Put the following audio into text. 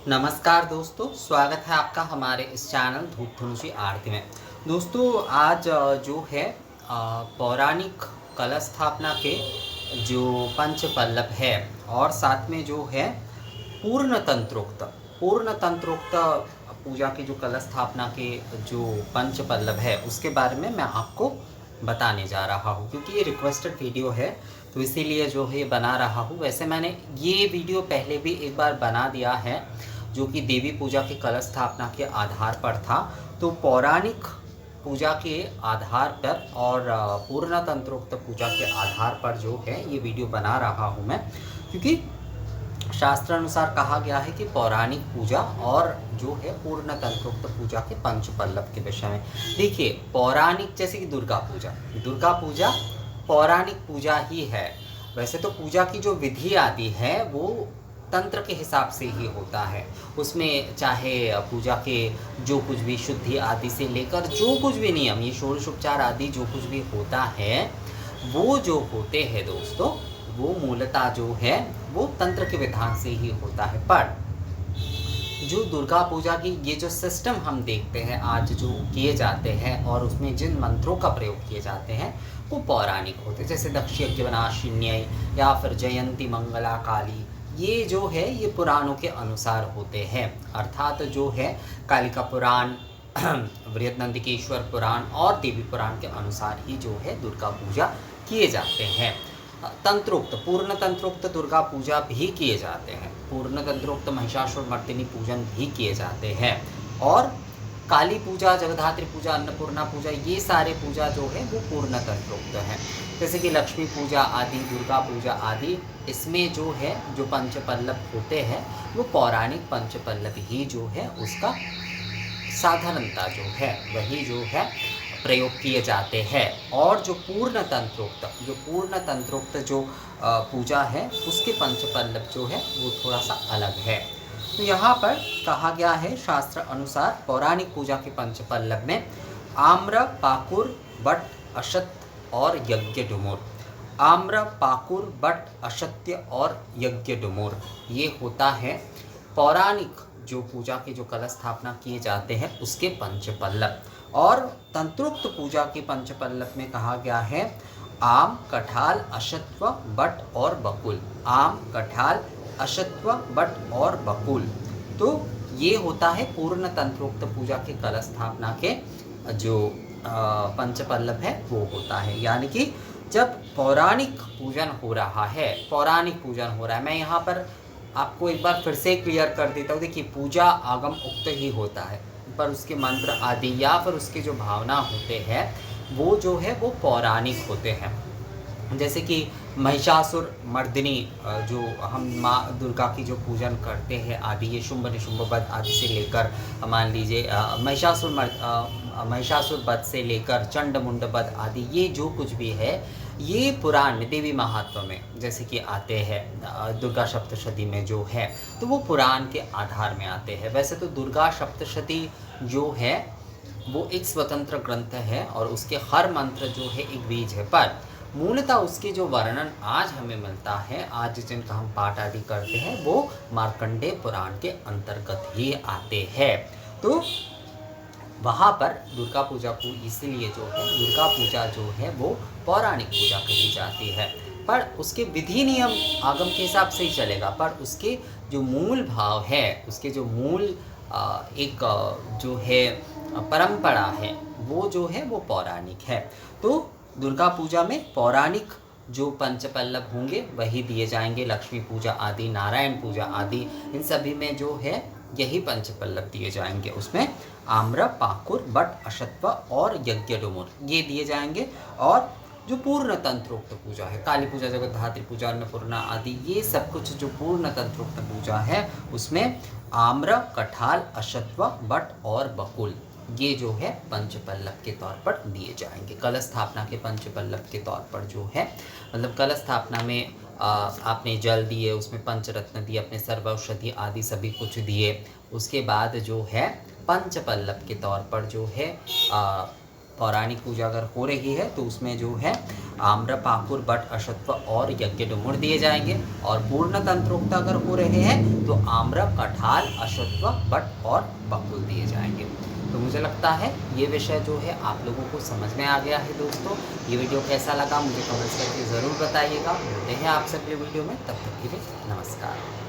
नमस्कार दोस्तों, स्वागत है आपका हमारे इस चैनल धूप धनुषी आरती में। दोस्तों आज जो है पौराणिक कलश स्थापना के जो पंच पल्लव है और साथ में जो है पूर्ण तंत्रोक्त पूजा की जो कलश स्थापना के जो पंच पल्लव है उसके बारे में मैं आपको बताने जा रहा हूँ, क्योंकि ये रिक्वेस्टेड वीडियो है तो इसीलिए जो है बना रहा हूँ। वैसे मैंने ये वीडियो पहले भी एक बार बना दिया है जो कि देवी पूजा की कलश स्थापना के आधार पर था। तो पौराणिक पूजा के आधार पर और पूर्ण तंत्रोक्त पूजा के आधार पर जो है ये वीडियो बना रहा हूँ मैं, क्योंकि शास्त्र अनुसार कहा गया है कि पौराणिक पूजा और जो है पूर्ण तंत्रोक्त पूजा के पंच पल्लव के विषय में। देखिए, पौराणिक जैसे कि दुर्गा पूजा पौराणिक पूजा ही है। वैसे तो पूजा की जो विधि आदि है वो तंत्र के हिसाब से ही होता है। उसमें चाहे पूजा के जो कुछ भी शुद्धि आदि से लेकर जो कुछ भी नियम, ये षोडशोपचार आदि जो कुछ भी होता है वो जो होते हैं दोस्तों, वो मूलतः जो है वो तंत्र के विधान से ही होता है। पर जो दुर्गा पूजा की ये जो सिस्टम हम देखते हैं आज जो किए जाते हैं और उसमें जिन मंत्रों का प्रयोग किए जाते हैं वो पौराणिक होते हैं, जैसे दक्ष यज्ञवनाशिन्यै या फिर जयंती मंगला काली। ये जो है ये पुराणों के अनुसार होते हैं, अर्थात जो है कालिका पुराण बृहदनंदिकेश्वर पुराण और देवी पुराण के अनुसार ही जो है दुर्गा पूजा किए जाते हैं। तंत्रोक्त पूर्ण तंत्रोक्त दुर्गा पूजा भी किए जाते हैं, पूर्ण तंत्रोक्त महिषासुर मर्दिनी पूजन भी किए जाते हैं, और काली पूजा, जगधात्री पूजा, अन्नपूर्णा पूजा, ये सारे पूजा जो है वो पूर्ण तंत्रोक्त है। जैसे कि लक्ष्मी पूजा आदि, दुर्गा पूजा आदि, इसमें जो है जो पंच पल्लव होते हैं वो पौराणिक पंच पल्लव ही जो है उसका साधारणता जो है वही जो है प्रयोग किए जाते हैं। और जो पूर्ण तंत्रोक्त जो पूजा है उसके पंच पल्लव जो है वो थोड़ा सा अलग है। तो यहाँ पर कहा गया है शास्त्र अनुसार पौराणिक पूजा के पंच पल्लव में आम्र, पाकुर, बट, अशत और यज्ञ डुमुर। आम्र, पाकुर, बट, अशत्य और यज्ञ डुमुर, ये होता है पौराणिक जो पूजा की जो कलश स्थापना किए जाते हैं उसके पंच पल्लव। और तंत्रोक्त पूजा के पंच पल्लव में कहा गया है आम, कठाल, अशत्व, बट और बकुल। आम, कठाल, अशत्व, बट और बकुल। तो ये होता है पूर्ण तंत्रोक्त पूजा के कलश स्थापना के जो पंच पल्लव है वो होता है। यानी कि जब पौराणिक पूजन हो रहा है, मैं यहाँ पर आपको एक बार फिर से क्लियर कर देता हूँ। देखिए, पूजा आगम उक्त ही होता है, पर उसके मंत्र आदि या फिर उसके जो भावना होते हैं वो जो है वो पौराणिक होते हैं। जैसे कि महिषासुर मर्दिनी जो हम माँ दुर्गा की जो पूजन करते हैं आदि, ये शुंभ निशुंभ वध आदि से लेकर मान लीजिए महिषासुर वध से लेकर चंड मुंड वध आदि, ये जो कुछ भी है ये पुराण में देवी महात्म्य में जैसे कि आते हैं दुर्गा सप्तशती में जो है, तो वो पुराण के आधार में आते हैं। वैसे तो दुर्गा सप्तशती जो है वो एक स्वतंत्र ग्रंथ है और उसके हर मंत्र जो है एक बीज है, पर मूलतः उसके जो वर्णन आज हमें मिलता है, आज जिनका हम पाठ आदि करते हैं, वो मार्कंडेय पुराण के अंतर्गत ही आते हैं। तो वहाँ पर दुर्गा पूजा को इसलिए जो है दुर्गा पूजा जो है वो पौराणिक पूजा कही जाती है, पर उसके विधि नियम आगम के हिसाब से ही चलेगा, पर उसके जो मूल भाव है, उसके जो मूल एक जो है परंपरा है वो जो है वो पौराणिक है। तो दुर्गा पूजा में पौराणिक जो पंच पल्लव होंगे वही दिए जाएंगे। लक्ष्मी पूजा आदि, नारायण पूजा आदि, इन सभी में जो है यही पंच पल्लव दिए जाएंगे। उसमें आम्र, पाकुर, बट, अशत्व और यज्ञ डुमुर ये दिए जाएंगे। और जो पूर्ण तंत्रोक्त पूजा है, काली पूजा, जगद्धात्री पूजा, अन्नपूर्णा आदि, ये सब कुछ जो पूर्ण तंत्रोक्त पूजा है उसमें आम्र, कठाल, अशत्व, बट और बकुल ये जो है पंच पल्लव के तौर पर दिए जाएंगे। कलश स्थापना के पंच पल्लव के तौर पर जो है, मतलब कलश स्थापना में आपने जल दिए, उसमें पंचरत्न दिए, अपने सर्वौषधि आदि सभी कुछ दिए। उसके बाद जो है पंच पल्लव के तौर पर जो है पौराणिक पूजा अगर हो रही है तो उसमें जो है आम्र, पाकुर, बट, अश्वत्थ और यज्ञ डुमुर दिए जाएंगे। और पूर्ण तंत्रोक्त अगर हो रहे हैं तो आम्र, कठाल, अश्वत्थ, बट और बकुल दिए जाएंगे। तो मुझे लगता है ये विषय जो है आप लोगों को समझ में आ गया है दोस्तों। ये वीडियो कैसा लगा मुझे कमेंट्स करके ज़रूर बताइएगा। मिलते हैं आपसे अगले वीडियो में, तब तक के लिए नमस्कार।